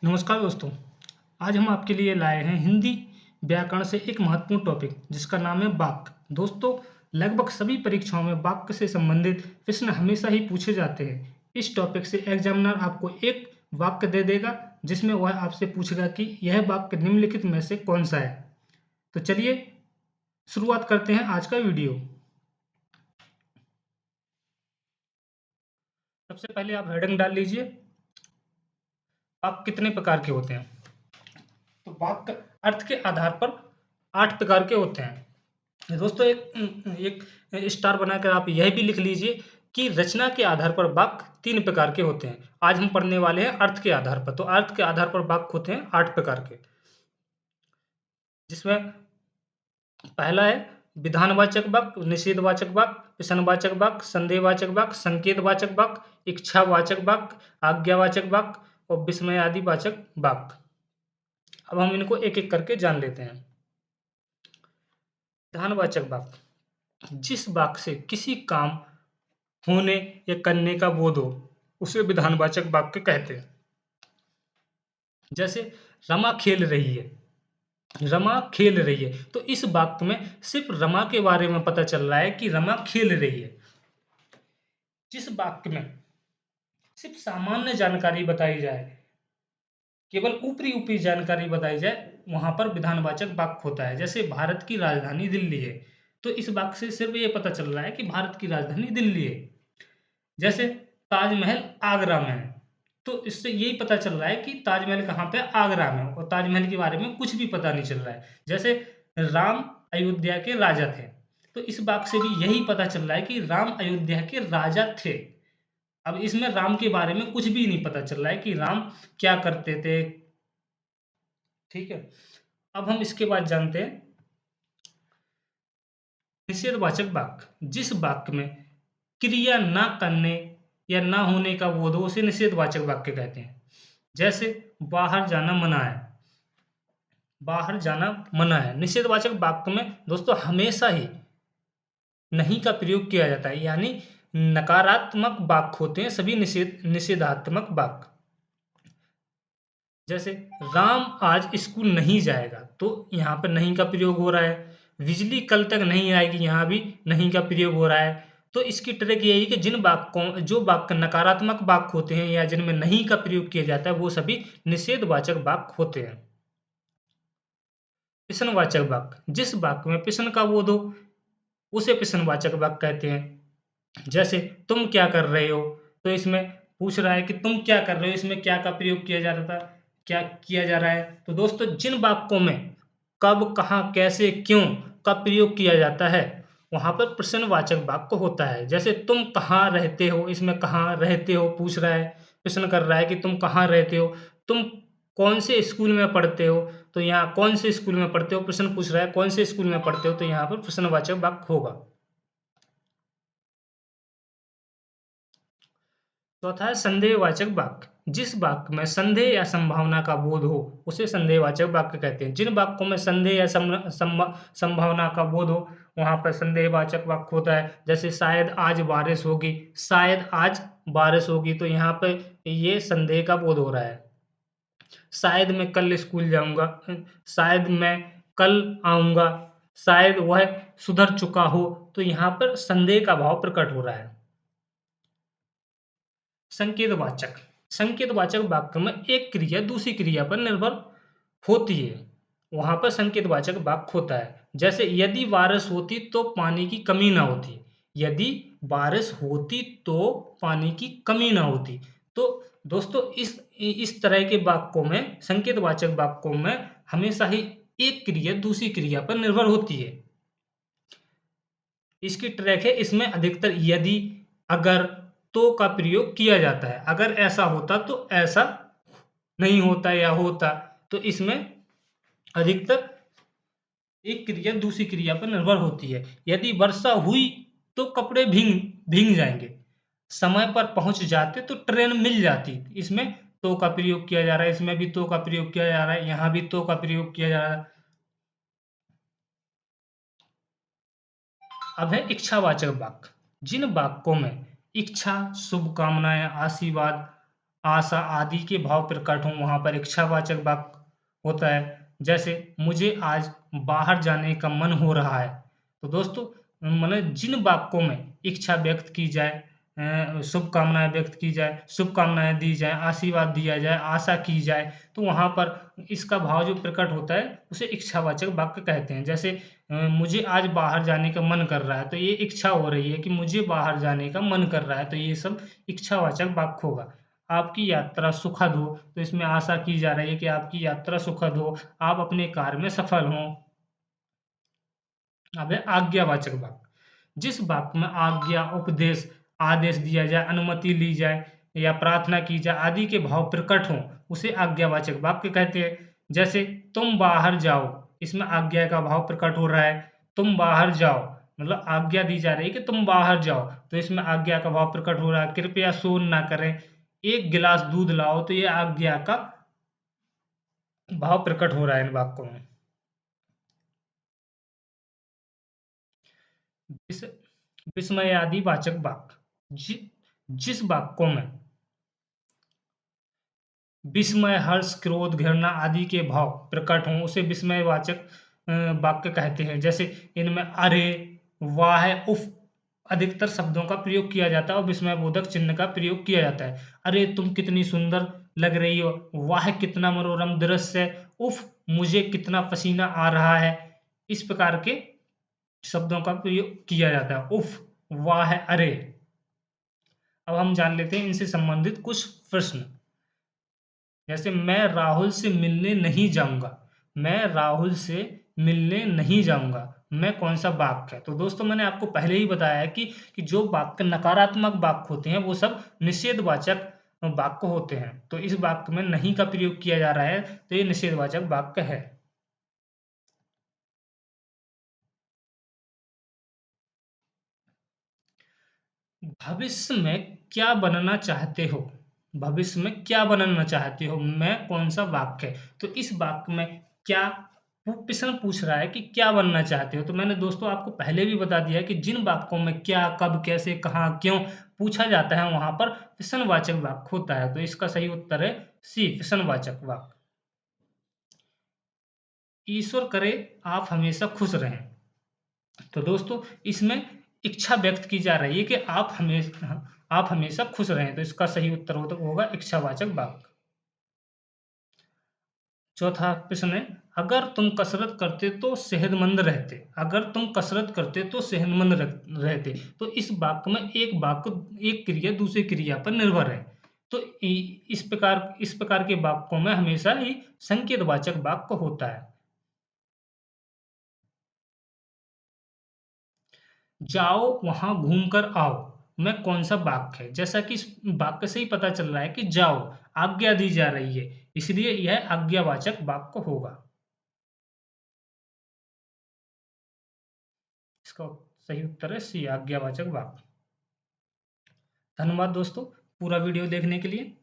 नमस्कार दोस्तों। आज हम आपके लिए लाए हैं हिंदी व्याकरण से एक महत्वपूर्ण टॉपिक जिसका नाम है वाक्य। दोस्तों, लगभग सभी परीक्षाओं में वाक्य से संबंधित प्रश्न हमेशा ही पूछे जाते हैं। इस टॉपिक से एग्जामिनर आपको एक वाक्य दे देगा जिसमें वह आपसे पूछेगा कि यह वाक्य निम्नलिखित में से कौन सा है। तो चलिए शुरुआत करते हैं आज का वीडियो। सबसे पहले आप हेडिंग डाल लीजिए, वाक्य कितने प्रकार के होते हैं। तो वाक्य अर्थ के आधार पर 8 प्रकार के होते हैं। दोस्तों, एक स्टार बनाकर आप यह भी लिख लीजिए कि रचना के आधार पर वाक्य 3 प्रकार के होते हैं। आज हम पढ़ने वाले हैं अर्थ के आधार पर। तो अर्थ के आधार पर वाक्य होते हैं 8 प्रकार के, जिसमें पहला है विधानवाचक वाक्य, निषेधवाचक वाक्य, प्रश्नवाचक वाक्य, संदेहवाचक वाक्य, संकेतवाचक वाक्य, इच्छावाचक वाक्य, आज्ञावाचक वाक्य और विस्मयादिवाचक वाक्य। अब हम इनको एक एक करके जान लेते हैं। विधानवाचक वाक्य, जिस वाक्य से किसी काम होने या करने का बोध हो उसे विधानवाचक वाक्य कहते हैं। जैसे रमा खेल रही है, रमा खेल रही है, तो इस वाक्य में सिर्फ रमा के बारे में पता चल रहा है कि रमा खेल रही है। जिस वाक्य में सिर्फ सामान्य जानकारी बताई जाए, केवल ऊपरी ऊपरी जानकारी बताई जाए, वहां पर विधानवाचक वाक्य होता है। जैसे भारत की राजधानी दिल्ली है, तो इस वाक्य से सिर्फ ये पता चल रहा है कि भारत की राजधानी दिल्ली है। जैसे ताजमहल आगरा में है, तो इससे यही पता चल रहा है कि ताजमहल कहाँ पे, आगरा में, और ताजमहल के बारे में कुछ भी पता नहीं चल रहा है। जैसे राम अयोध्या के राजा थे, तो इस वाक्य से भी यही पता चल रहा है कि राम अयोध्या के राजा थे। अब इसमें राम के बारे में कुछ भी नहीं पता चल रहा है कि राम क्या करते थे। ठीक है, अब हम इसके बाद जानते हैं निषेधवाचक वाक्य। जिस वाक्य में क्रिया ना करने या ना होने का बोध हो उसे निषेधवाचक वाक्य कहते हैं। जैसे बाहर जाना मना है, बाहर जाना मना है। निषेधवाचक वाक्य में दोस्तों हमेशा ही नहीं का प्रयोग किया जाता है, यानी नकारात्मक वाक्य होते हैं सभी निषेधात्मक वाक्य। जैसे राम आज स्कूल नहीं जाएगा, तो यहाँ पर नहीं का प्रयोग हो रहा है। बिजली कल तक नहीं आएगी, यहाँ भी नहीं का प्रयोग हो रहा है। तो इसकी ट्रिक यही कि जिन वाक्यों जो वाक्य नकारात्मक वाक्य होते हैं या जिनमें नहीं का प्रयोग किया जाता है वो सभी निषेधवाचक वाक्य होते हैं। प्रश्नवाचक वाक्य, जिस वाक्य में प्रश्न का बोध हो उसे प्रश्नवाचक वाक्य कहते हैं। जैसे तुम क्या कर रहे हो, तो इसमें पूछ रहा है कि तुम क्या कर रहे हो, इसमें क्या का प्रयोग किया जा रहा था, क्या किया जा रहा है। तो दोस्तों, जिन वाक्यों में कब, कहाँ, कैसे, क्यों का प्रयोग किया जाता है वहां पर प्रश्नवाचक वाक्य होता है। जैसे तुम कहाँ रहते हो, इसमें कहाँ रहते हो पूछ रहा है, प्रश्न कर रहा है कि तुम कहाँ रहते हो। तुम कौन से स्कूल में पढ़ते हो, तो यहाँ कौन से स्कूल में पढ़ते हो, प्रश्न पूछ रहा है कौन से स्कूल में पढ़ते हो, तो यहाँ पर प्रश्नवाचक वाक्य होगा। चौथा है संदेहवाचक वाक्य। जिस वाक्य में संदेह या संभावना का बोध हो उसे संदेहवाचक वाक्य कहते हैं। जिन वाक्यों में संदेह या संभावना का बोध हो वहां पर संदेहवाचक वाक्य होता है। जैसे शायद आज बारिश होगी, शायद आज बारिश होगी, तो यहाँ पे ये संदेह का बोध हो रहा है। शायद मैं कल स्कूल जाऊंगा, शायद मैं कल आऊंगा, शायद वह सुधर चुका हो, तो यहाँ पर संदेह का भाव प्रकट हो रहा है। संकेतवाचक, संकेतवाचक वाक्य में एक क्रिया दूसरी क्रिया पर निर्भर होती है, वहां पर संकेतवाचक वाक्य होता है। जैसे यदि बारिश होती तो पानी की कमी ना होती, यदि बारिश होती तो पानी की कमी ना होती। तो दोस्तों, इस तरह के वाक्यों में, संकेतवाचक वाक्यों में हमेशा ही एक क्रिया दूसरी क्रिया पर निर्भर होती है। इसकी ट्रैक है, इसमें अधिकतर यदि, अगर, तो का प्रयोग किया जाता है। अगर ऐसा होता तो ऐसा नहीं होता या होता, तो इसमें अधिकतर एक क्रिया दूसरी क्रिया पर निर्भर होती है। यदि वर्षा हुई तो कपड़े भीग भीग जाएंगे, समय पर पहुंच जाते तो ट्रेन मिल जाती। इसमें तो का प्रयोग किया जा रहा है, इसमें भी तो का प्रयोग किया जा रहा है, यहाँ भी तो का प्रयोग किया जा रहा है। अब है इच्छावाचक वाक्य। जिन वाक्यों में इच्छा, शुभकामनाएं, आशीर्वाद आशा आदि के भाव प्रकट हों, वहाँ पर इच्छावाचक वाक्य होता है। जैसे मुझे आज बाहर जाने का मन हो रहा है। तो दोस्तों मतलब जिन वाक्यों में इच्छा व्यक्त की जाए, शुभकामनाएँ व्यक्त की जाए, शुभकामनाएँ दी जाएँ, आशीर्वाद दिया जाए, आशा की जाए, तो वहाँ पर इसका भाव जो प्रकट होता है उसे इच्छावाचक वाक्य कहते हैं। जैसे मुझे आज बाहर जाने का मन कर रहा है, तो ये इच्छा हो रही है कि मुझे बाहर जाने का मन कर रहा है, तो ये सब इच्छावाचक वाक्य होगा। आपकी यात्रा सुखद हो, तो इसमें आशा की जा रही है कि आपकी यात्रा सुखद हो, आप अपने कार्य में सफल हों। अब है आज्ञावाचक वाक्य। जिस वाक्य में आज्ञा, उपदेश, आदेश दिया जाए, अनुमति ली जाए या प्रार्थना की जाए आदि के भाव प्रकट हों, उसे आज्ञावाचक वाक्य कहते हैं। जैसे तुम बाहर जाओ, इसमें आज्ञा का भाव प्रकट हो रहा है। तुम बाहर जाओ मतलब आज्ञा दी जा रही है कि तुम बाहर जाओ, तो इसमें आज्ञा का भाव प्रकट हो रहा है। कृपया शोर ना करें, एक गिलास दूध लाओ, तो ये आज्ञा का भाव प्रकट हो रहा है इन वाक्यों में। विस विस्मयादि वाचक वाक्य। जिस वाक्यों में विस्मय, हर्ष, क्रोध, घृणा आदि के भाव प्रकट हों, उसे विस्मयवाचक वाक्य कहते हैं। जैसे इनमें अरे, वाह, उफ अधिकतर शब्दों का प्रयोग किया जाता है और विस्मयबोधक चिन्ह का प्रयोग किया जाता है। अरे तुम कितनी सुंदर लग रही हो, वाह कितना मनोरम दृश्य है, उफ मुझे कितना पसीना आ रहा है। इस प्रकार के शब्दों का प्रयोग किया जाता है। उफ, वाह, अरे। अब हम जान लेते हैं इनसे संबंधित कुछ प्रश्न। जैसे मैं राहुल से मिलने नहीं जाऊँगा, मैं राहुल से मिलने नहीं जाऊँगा, मैं कौन-सा वाक्य है? तो दोस्तों मैंने आपको पहले ही बताया है कि जो वाक्य नकारात्मक वाक्य होते हैं वो सब निषेधवाचक वाक्य होते हैं। तो इस वाक्य में नहीं का प्रयोग किया जा रहा है, तो ये निषेधवाचक वाक्य है। भविष्य में क्या बनना चाहते हो? भविष्य में क्या बनना चाहते हो? मैं कौन-सा वाक्य है? तो इस वाक्य में क्या प्रश्न पूछ रहा है कि क्या बनना चाहते हो? तो मैंने दोस्तों आपको पहले भी बता दिया है कि जिन वाक्यों में क्या, कब, कैसे, कहाँ, क्यों पूछा जाता है वहाँ पर प्रश्नवाचक वाक्य होता है। तो इसका सही उत्तर है सी प्रश्नवाचक वाक्य। ईश्वर करे आप हमेशा खुश रहें। तो दोस्तों इसमें इच्छा व्यक्त की जा रही है कि आप हमेशा खुश रहें, तो इसका सही उत्तर होगा इच्छावाचक वाक्य। चौथा प्रश्न है, अगर तुम कसरत करते तो सेहतमंद रहते, अगर तुम कसरत करते तो सेहतमंद रहते। तो इस वाक्य में एक क्रिया दूसरी क्रिया पर निर्भर है। तो इस प्रकार के वाक्यों में हमेशा ही संकेतवाचक वाक्य होता है। जाओ वहां घूम कर आओ, में कौन सा वाक्य है? जैसा कि इस वाक्य से ही पता चल रहा है कि जाओ आज्ञा दी जा रही है, इसलिए यह आज्ञावाचक वाक्य होगा। इसका सही उत्तर है सी आज्ञावाचक वाक्य। धन्यवाद दोस्तों पूरा वीडियो देखने के लिए।